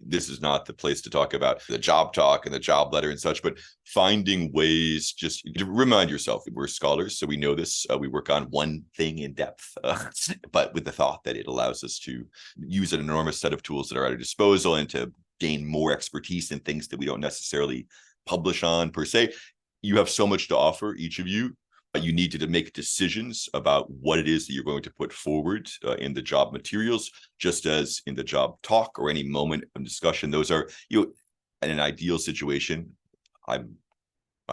Speaker 2: this is not the place to talk about the job talk and the job letter and such, but finding ways, just to remind yourself that we're scholars, so we know this. We work on one thing in depth, but with the thought that it allows us to use an enormous set of tools that are at our disposal and to gain more expertise in things that we don't necessarily publish on per se. You have so much to offer, each of you. You need to make decisions about what it is that you're going to put forward in the job materials, just as in the job talk or any moment of discussion. Those are, in an ideal situation, I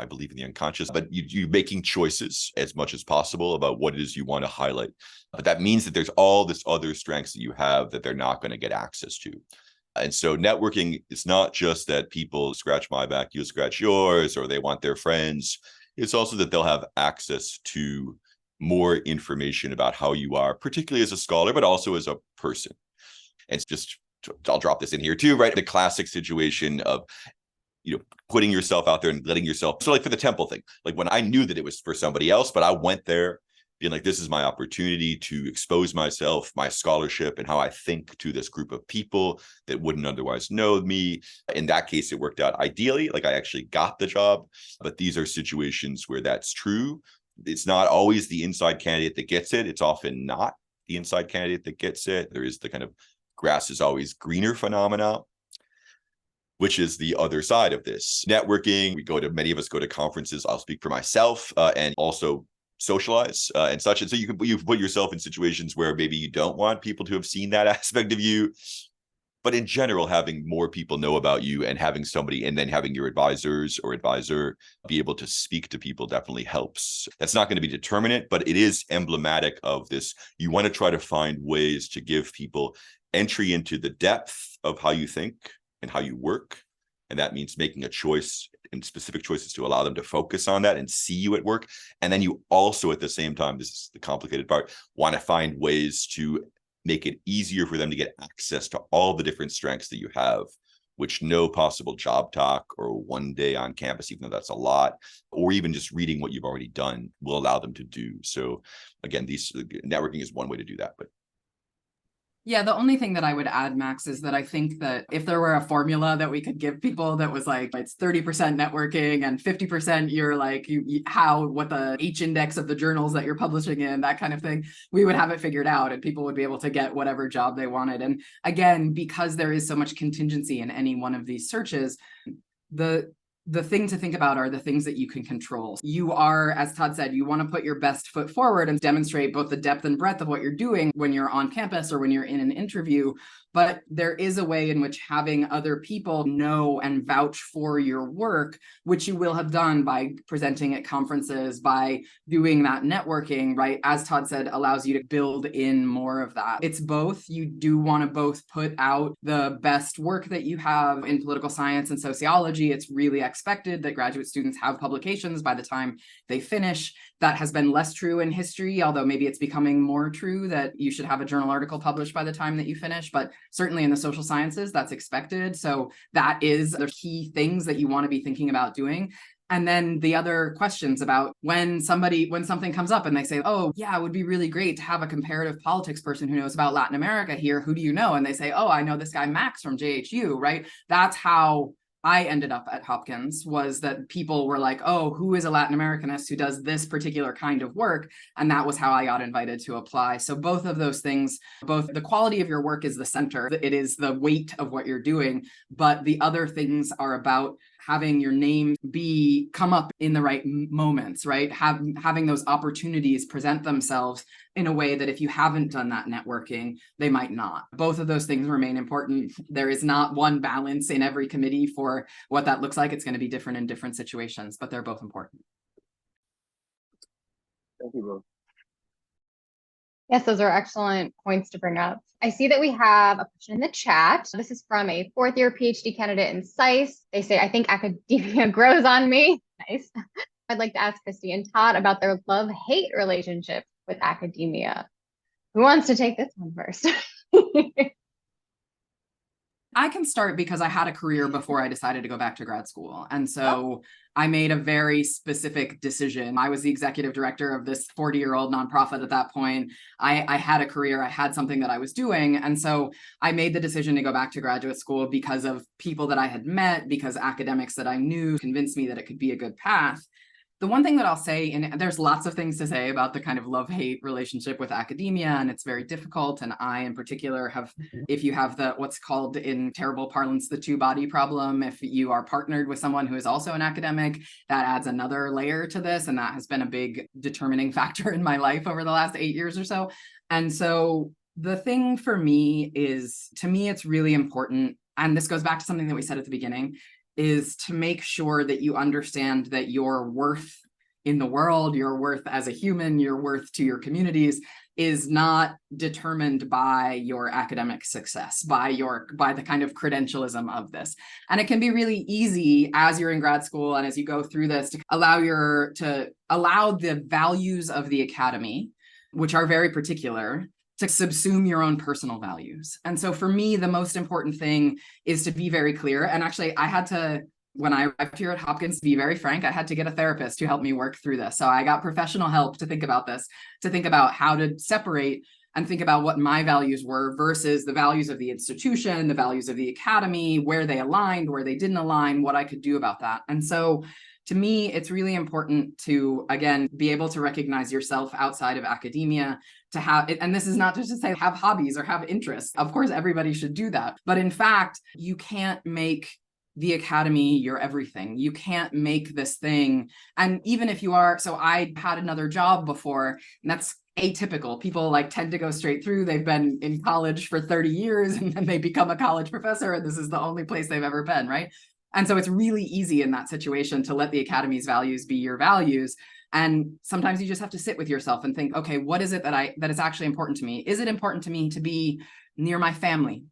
Speaker 2: believe in the unconscious, but you're making choices as much as possible about what it is you want to highlight. But that means that there's all this other strengths that you have that they're not going to get access to. And so networking is not just that people scratch my back, you'll scratch yours, or they want their friends. It's also that they'll have access to more information about how you are, particularly as a scholar, but also as a person. And it's just, I'll drop this in here too, right? The classic situation of, putting yourself out there and letting yourself, so like for the temple thing, like when I knew that it was for somebody else, but I went there being like, this is my opportunity to expose myself, my scholarship, and how I think to this group of people that wouldn't otherwise know me. In that case, it worked out ideally, like I actually got the job. But these are situations where that's true. It's not always the inside candidate that gets it. It's often not the inside candidate that gets it. There is the kind of grass is always greener phenomena, which is the other side of this. Networking, many of us go to conferences. I'll speak for myself, and also socialize and such. And so you put yourself in situations where maybe you don't want people to have seen that aspect of you. But in general, having more people know about you and having somebody, and then having your advisors or advisor be able to speak to people definitely helps. That's not going to be determinate, but it is emblematic of this. You want to try to find ways to give people entry into the depth of how you think and how you work. And that means making a choice and specific choices to allow them to focus on that and see you at work. And then you also, at the same time, this is the complicated part, want to find ways to make it easier for them to get access to all the different strengths that you have, which no possible job talk or one day on campus, even though that's a lot, or even just reading what you've already done, will allow them to do. So again, networking is one way to do that. But
Speaker 3: Yeah, the only thing that I would add, Max, is that I think that if there were a formula that we could give people that was like, it's 30% networking and 50% you're like, what the H index of the journals that you're publishing in, that kind of thing, we would have it figured out and people would be able to get whatever job they wanted. And again, because there is so much contingency in any one of these searches, the thing to think about are the things that you can control. You are, as Todd said, you want to put your best foot forward and demonstrate both the depth and breadth of what you're doing when you're on campus or when you're in an interview. But there is a way in which having other people know and vouch for your work, which you will have done by presenting at conferences, by doing that networking, right? As Todd said, allows you to build in more of that. It's both. You do want to both put out the best work that you have in political science and sociology. It's really expected that graduate students have publications by the time they finish. That has been less true in history, although maybe it's becoming more true that you should have a journal article published by the time that you finish. But certainly in the social sciences, that's expected. So that is the key things that you want to be thinking about doing. And then the other questions about when something comes up and they say, oh, yeah, it would be really great to have a comparative politics person who knows about Latin America here. Who do you know? And they say, oh, I know this guy Max from JHU, right? That's how I ended up at Hopkins, was that people were like, oh, who is a Latin Americanist who does this particular kind of work? And that was how I got invited to apply. So both of those things, both the quality of your work is the center, it is the weight of what you're doing, but the other things are about having your name come up in the right moments, right? Having those opportunities present themselves in a way that if you haven't done that networking, they might not. Both of those things remain important. There is not one balance in every committee for what that looks like. It's going to be different in different situations, but they're both important.
Speaker 4: Thank you both.
Speaker 1: Yes, those are excellent points to bring up. I see that we have a question in the chat. This is from a fourth-year PhD candidate in SCICE. They say, I think academia grows on me. Nice. I'd like to ask Christy and Todd about their love-hate relationship with academia. Who wants to take this one first?
Speaker 3: I can start because I had a career before I decided to go back to grad school. And so I made a very specific decision. I was the executive director of this 40-year-old nonprofit at that point. I had a career, I had something that I was doing. And so I made the decision to go back to graduate school because of people that I had met, because academics that I knew convinced me that it could be a good path. The one thing that I'll say, and there's lots of things to say about the kind of love-hate relationship with academia, and it's very difficult. And I, in particular, if you have what's called in terrible parlance, the two-body problem, if you are partnered with someone who is also an academic, that adds another layer to this. And that has been a big determining factor in my life over the last 8 years or so. And so the thing for me is, to me, it's really important. And this goes back to something that we said at the beginning, is to make sure that you understand that your worth in the world, your worth as a human, your worth to your communities is not determined by your academic success, by the kind of credentialism of this. And it can be really easy as you're in grad school and as you go through this to allow the values of the academy, which are very particular, to subsume your own personal values. And so for me, the most important thing is to be very clear. And actually, I had to, when I arrived here at Hopkins, to be very frank, I had to get a therapist to help me work through this. So I got professional help to think about this, to think about how to separate and think about what my values were versus the values of the institution, the values of the academy, where they aligned, where they didn't align, what I could do about that. And so to me, it's really important to, again, be able to recognize yourself outside of academia, to have it. And this is not just to say have hobbies or have interests. Of course, everybody should do that. But in fact, you can't make the academy your everything. You can't make this thing. And even if you are, so I had another job before, and that's atypical. People tend to go straight through. They've been in college for 30 years and then they become a college professor, and this is the only place they've ever been, right? And so it's really easy in that situation to let the academy's values be your values. And sometimes you just have to sit with yourself and think, okay, what is it that is actually important to me? Is it important to me to be near my family?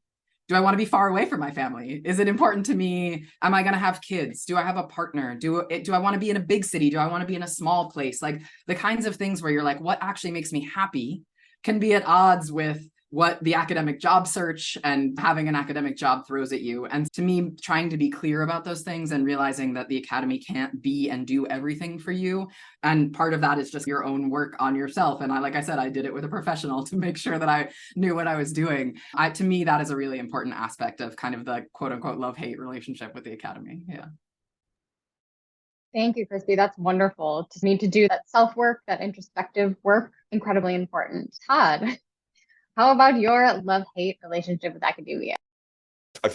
Speaker 3: Do I want to be far away from my family? Is it important to me? Am I going to have kids? Do I have a partner? Do I want to be in a big city? Do I want to be in a small place? Like the kinds of things where you're like, what actually makes me happy can be at odds with what the academic job search and having an academic job throws at you. And to me, trying to be clear about those things and realizing that the academy can't be and do everything for you. And part of that is just your own work on yourself. And like I said, I did it with a professional to make sure that I knew what I was doing. To me, that is a really important aspect of kind of the quote unquote love-hate relationship with the academy. Yeah.
Speaker 1: Thank you, Christy. That's wonderful. To me, to do that self-work, that introspective work, incredibly important. Todd, how about your love-hate relationship with academia?
Speaker 2: I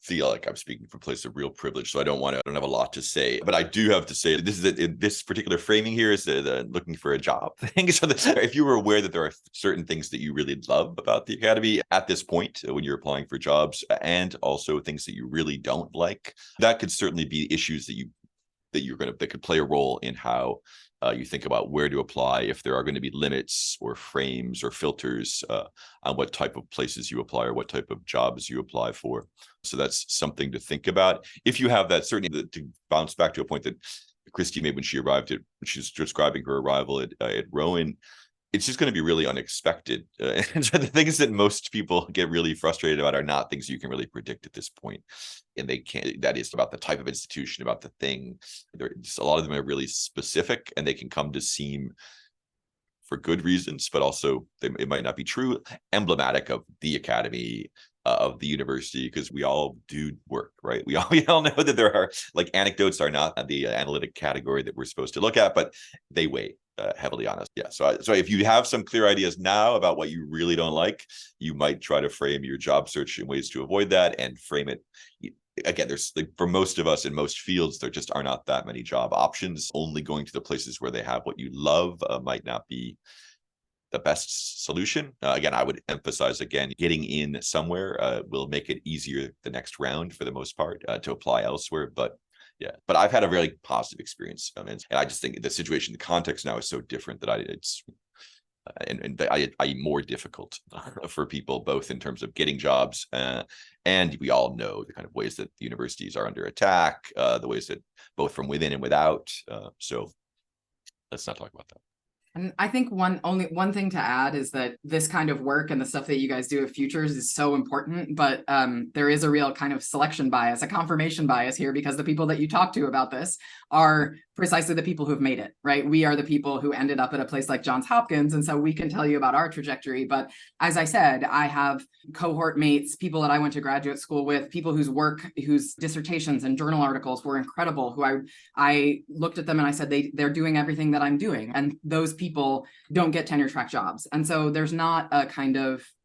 Speaker 2: feel like I'm speaking from a place of real privilege, so I don't have a lot to say. But I do have to say this particular framing here is the looking for a job thing. So if you were aware that there are certain things that you really love about the academy at this point when you're applying for jobs, and also things that you really don't like, that could certainly be issues that could play a role in how you think about where to apply, if there are going to be limits or frames or filters on what type of places you apply or what type of jobs you apply for. So that's something to think about. If you have that, certainly to bounce back to a point that Christy made when she was describing her arrival at Rowan, it's just going to be really unexpected. And so the things that most people get really frustrated about are not things you can really predict at this point. And they can't, that is about the type of institution, about the thing. A lot of them are really specific, and they can come to seem, for good reasons, but also it might not be true, emblematic of the academy, of the university, because we all do work, right? We all know that there are, like, anecdotes are not the analytic category that we're supposed to look at, but they weigh heavily on us. Yeah. So if you have some clear ideas now about what you really don't like, you might try to frame your job search in ways to avoid that, and frame it. Again, there's, like, for most of us in most fields, there just are not that many job options. Only going to the places where they have what you love might not be the best solution. Again, I would emphasize, again, getting in somewhere will make it easier the next round for the most part to apply elsewhere. But yeah, but I've had a really positive experience. And I just think the situation, the context now is so different that it's more difficult for people, both in terms of getting jobs, and we all know the kind of ways that the universities are under attack, the ways that both from within and without. So let's not talk about that.
Speaker 3: And I think one thing to add is that this kind of work and the stuff that you guys do at Futures is so important, but there is a real kind of selection bias, a confirmation bias here, because the people that you talk to about this are precisely the people who have made it, right? We are the people who ended up at a place like Johns Hopkins, and so we can tell you about our trajectory. But as I said, I have cohort mates, people that I went to graduate school with, people whose dissertations and journal articles were incredible, who I looked at them and I said, they're doing everything that I'm doing. And those people don't get tenure track jobs. And so there's not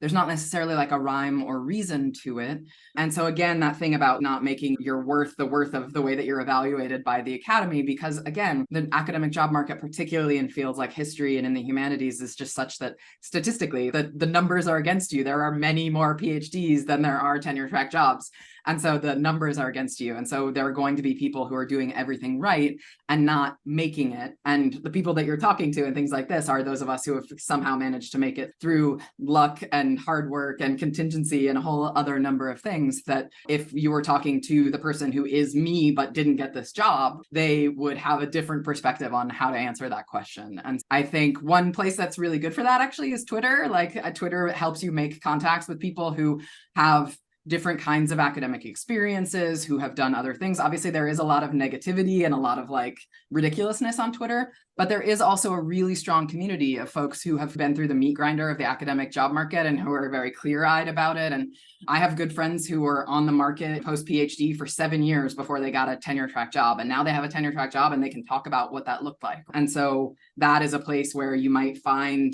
Speaker 3: necessarily like a rhyme or reason to it. And so again, that thing about not making your worth the worth of the way that you're evaluated by the academy, because again, the academic job market, particularly in fields like history and in the humanities, is just such that statistically the numbers are against you. There are many more PhDs than there are tenure track jobs. And so the numbers are against you. And so there are going to be people who are doing everything right and not making it. And the people that you're talking to and things like this are those of us who have somehow managed to make it through luck and hard work and contingency and a whole other number of things, that if you were talking to the person who is me but didn't get this job, they would have a different perspective on how to answer that question. And I think one place that's really good for that actually is Twitter. Like Twitter helps you make contacts with people who have different kinds of academic experiences, who have done other things. Obviously, there is a lot of negativity and a lot of like ridiculousness on Twitter, but there is also a really strong community of folks who have been through the meat grinder of the academic job market and who are very clear-eyed about it. And I have good friends who were on the market post-PhD for 7 years before they got a tenure track job. And now they have a tenure track job and they can talk about what that looked like. And so that is a place where you might find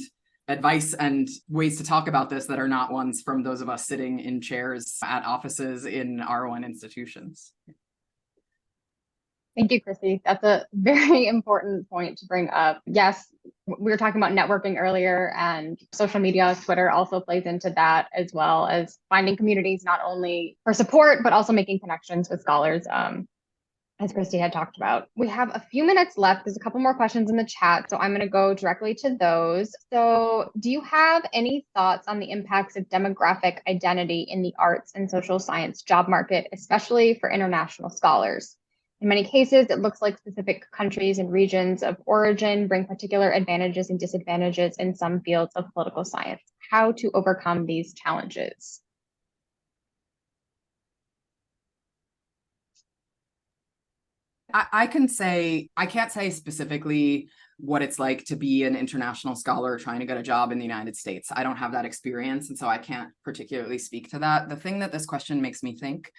Speaker 3: advice and ways to talk about this that are not ones from those of us sitting in chairs at offices in R1 institutions.
Speaker 1: Thank you, Christy. That's a very important point to bring up. Yes, we were talking about networking earlier, and social media, Twitter also plays into that, as well as finding communities not only for support, but also making connections with scholars, as Christy had talked about. We have a few minutes left. There's a couple more questions in the chat, so I'm going to go directly to those. So do you have any thoughts on the impacts of demographic identity in the arts and social science job market, especially for international scholars? In many cases, it looks like specific countries and regions of origin bring particular advantages and disadvantages in some fields of political science. How to overcome these challenges?
Speaker 3: I can say, I can't say specifically what it's like to be an international scholar trying to get a job in the United States. I don't have that experience, and so I can't particularly speak to that. The thing that this question makes me think,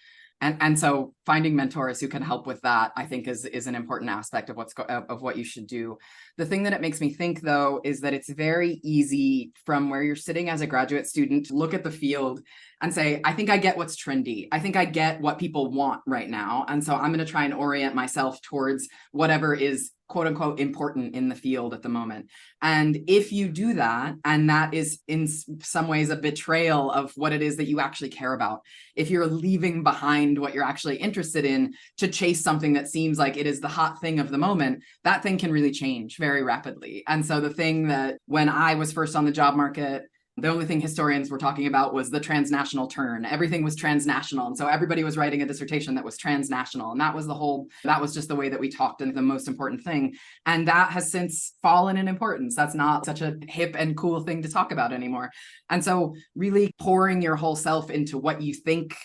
Speaker 3: and so finding mentors who can help with that, I think is an important aspect of what you should do. The thing that it makes me think, though, is that it's very easy from where you're sitting as a graduate student to look at the field and say, I think I get what's trendy. I think I get what people want right now. And so I'm going to try and orient myself towards whatever is quote unquote important in the field at the moment. And if you do that, and that is in some ways a betrayal of what it is that you actually care about, if you're leaving behind what you're actually interested in to chase something that seems like it is the hot thing of the moment, that thing can really change very rapidly. And so the thing that when I was first on the job market, the only thing historians were talking about was the transnational turn. Everything was transnational. And so everybody was writing a dissertation that was transnational. And that was just the way that we talked, and the most important thing. And that has since fallen in importance. That's not such a hip and cool thing to talk about anymore. And so really pouring your whole self into what you think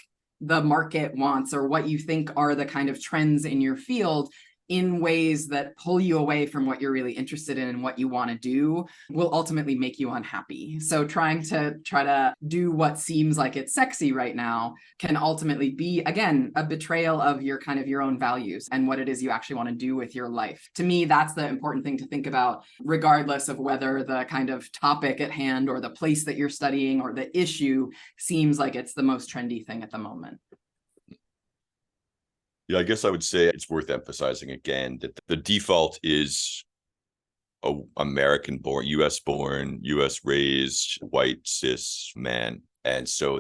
Speaker 3: the market wants, or what you think are the kind of trends in your field, in ways that pull you away from what you're really interested in and what you want to do, will ultimately make you unhappy. So try to do what seems like it's sexy right now can ultimately be, again, a betrayal of your kind of your own values and what it is you actually want to do with your life. To me, that's the important thing to think about, regardless of whether the kind of topic at hand or the place that you're studying or the issue seems like it's the most trendy thing at the moment.
Speaker 2: Yeah, I guess I would say it's worth emphasizing again that the default is a American born, US born, US raised, white, cis man. And so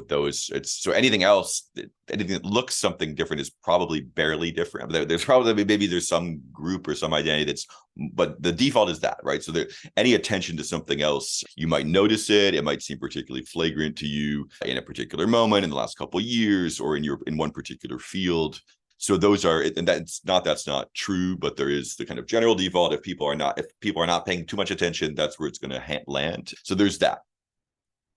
Speaker 2: anything else, anything that looks something different is probably barely different. There's probably, maybe there's some group or some identity but the default is that, right? So any attention to something else, you might notice it. It might seem particularly flagrant to you in a particular moment in the last couple of years, or in one particular field. So those are, and that's not true, but there is the kind of general default. If people are not paying too much attention, that's where it's going to land. So there's that.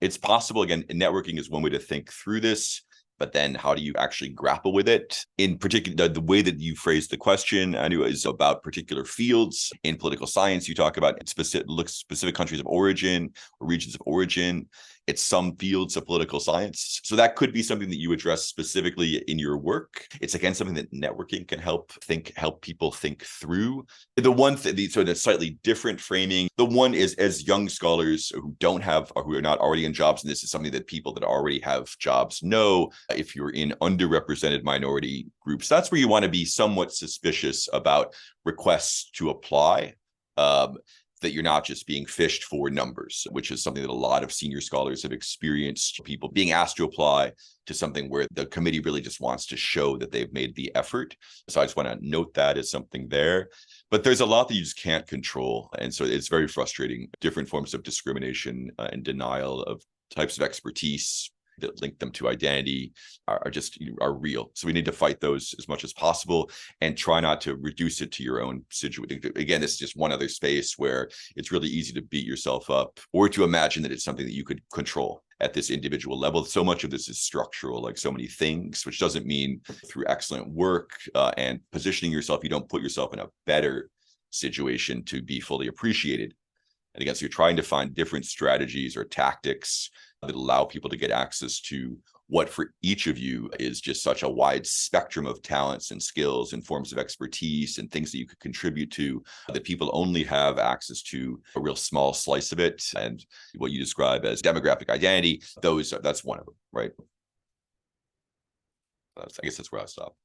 Speaker 2: It's possible, again, networking is one way to think through this, but then how do you actually grapple with it? In particular, the way that you phrased the question, Anu, is about particular fields. In political science, you talk about specific countries of origin or regions of origin. It's some fields of political science. So that could be something that you address specifically in your work. It's, again, something that networking can help people think through. The one thing, so that's slightly different framing. The one is, as young scholars who are not already in jobs, and this is something that people that already have jobs know, if you're in underrepresented minority groups, that's where you want to be somewhat suspicious about requests to apply. That you're not just being fished for numbers, which is something that a lot of senior scholars have experienced, people being asked to apply to something where the committee really just wants to show that they've made the effort. So I just want to note that as something there. But there's a lot that you just can't control. And so it's very frustrating. Different forms of discrimination and denial of types of expertise that link them to identity are real. So we need to fight those as much as possible and try not to reduce it to your own situation. Again, this is just one other space where it's really easy to beat yourself up or to imagine that it's something that you could control at this individual level. So much of this is structural, like so many things, which doesn't mean through excellent work and positioning yourself, you don't put yourself in a better situation to be fully appreciated. And again, so you're trying to find different strategies or tactics that allow people to get access to what for each of you is just such a wide spectrum of talents and skills and forms of expertise and things that you could contribute to, that people only have access to a real small slice of it. And what you describe as demographic identity, that's one of them, right? I guess that's where I'll stop.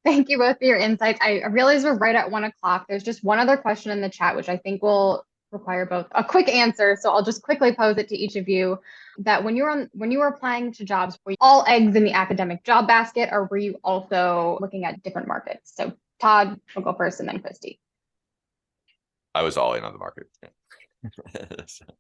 Speaker 1: Thank you both for your insights. I realize we're right at 1 o'clock. There's just one other question in the chat, which I think will require both a quick answer. So I'll just quickly pose it to each of you, that when you were applying to jobs, were you all eggs in the academic job basket, or were you also looking at different markets? So Todd will go first and then Christy.
Speaker 2: I was all in on the market.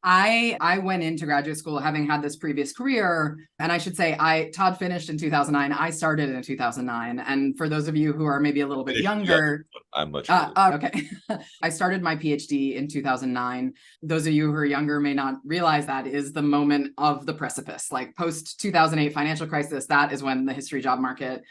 Speaker 3: I went into graduate school having had this previous career, and I should say Todd finished in 2009. I started in 2009, and for those of you who are maybe a little bit younger,
Speaker 2: I'm much older.
Speaker 3: okay. I started my PhD in 2009. Those of you who are younger may not realize that is the moment of the precipice, like post 2008 financial crisis. That is when the history job market,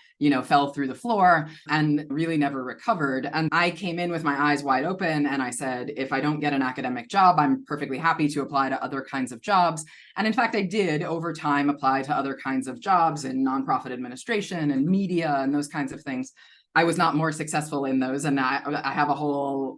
Speaker 3: fell through the floor and really never recovered. And I came in with my eyes wide open, and I said, if I don't get an academic job, I'm perfectly happy to apply to other kinds of jobs. And in fact, I did over time apply to other kinds of jobs in nonprofit administration and media and those kinds of things. I was not more successful in those. And I have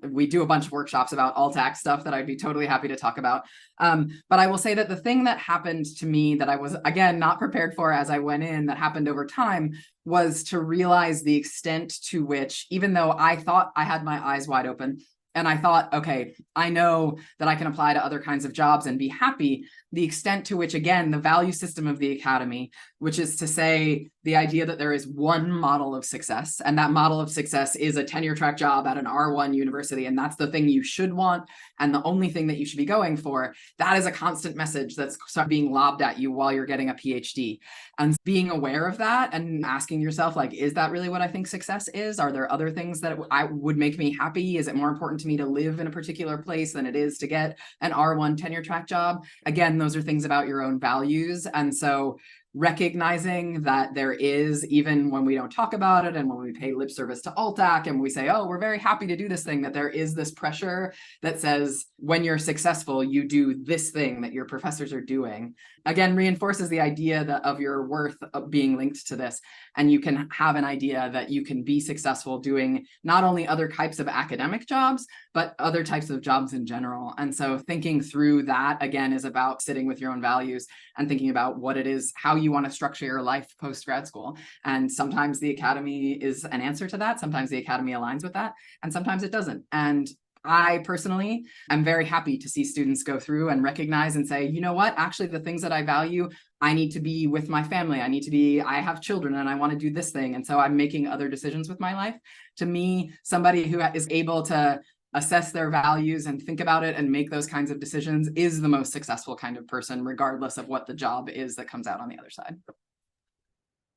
Speaker 3: we do a bunch of workshops about alt-ac stuff that I'd be totally happy to talk about. But I will say that the thing that happened to me that I was, again, not prepared for as I went in, that happened over time, was to realize the extent to which, even though I thought I had my eyes wide open, and I thought, okay, I know that I can apply to other kinds of jobs and be happy, the extent to which, again, the value system of the academy, which is to say the idea that there is one model of success, and that model of success is a tenure track job at an R1 university, and that's the thing you should want, and the only thing that you should be going for, that is a constant message that's being lobbed at you while you're getting a PhD. And being aware of that and asking yourself, like, is that really what I think success is? Are there other things that would make me happy? Is it more important to me to live in a particular place than it is to get an R1 tenure track job? Again, those are things about your own values. And so recognizing that there is, even when we don't talk about it and when we pay lip service to alt-ac and we say, oh, we're very happy to do this thing, that there is this pressure that says when you're successful, you do this thing that your professors are doing. Again, reinforces the idea of your worth of being linked to this. And you can have an idea that you can be successful doing not only other types of academic jobs, but other types of jobs in general. And so thinking through that, again, is about sitting with your own values and thinking about what it is, how you want to structure your life post-grad school. And sometimes the academy is an answer to that. Sometimes the academy aligns with that, and sometimes it doesn't. And I personally am very happy to see students go through and recognize and say, you know what, actually the things that I value, I need to be with my family. I have children and I want to do this thing. And so I'm making other decisions with my life. To me, somebody who is able to assess their values and think about it and make those kinds of decisions is the most successful kind of person, regardless of what the job is that comes out on the other side.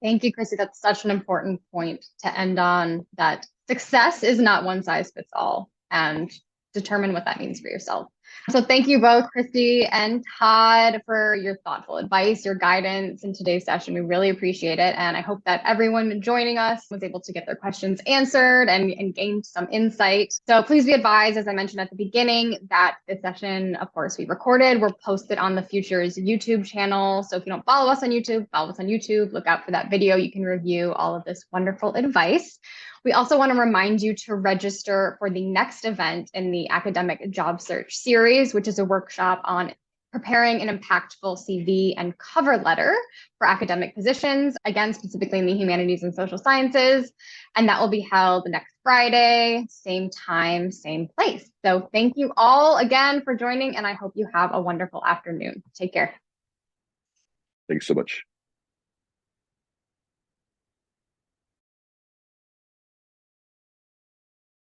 Speaker 1: Thank you, Chrissy. That's such an important point to end on, that success is not one size fits all, and determine what that means for yourself. So thank you both, Christy and Todd, for your thoughtful advice, your guidance in today's session. We really appreciate it. And I hope that everyone joining us was able to get their questions answered and gained some insight. So please be advised, as I mentioned at the beginning, that this session, of course, we recorded. We're posted on the Futures YouTube channel. So if you don't follow us on YouTube, follow us on YouTube. Look out for that video. You can review all of this wonderful advice. We also want to remind you to register for the next event in the Academic Job Search series, which is a workshop on preparing an impactful CV and cover letter for academic positions, again, specifically in the humanities and social sciences. And that will be held next Friday, same time, same place. So thank you all again for joining, and I hope you have a wonderful afternoon. Take care.
Speaker 5: Thanks so much.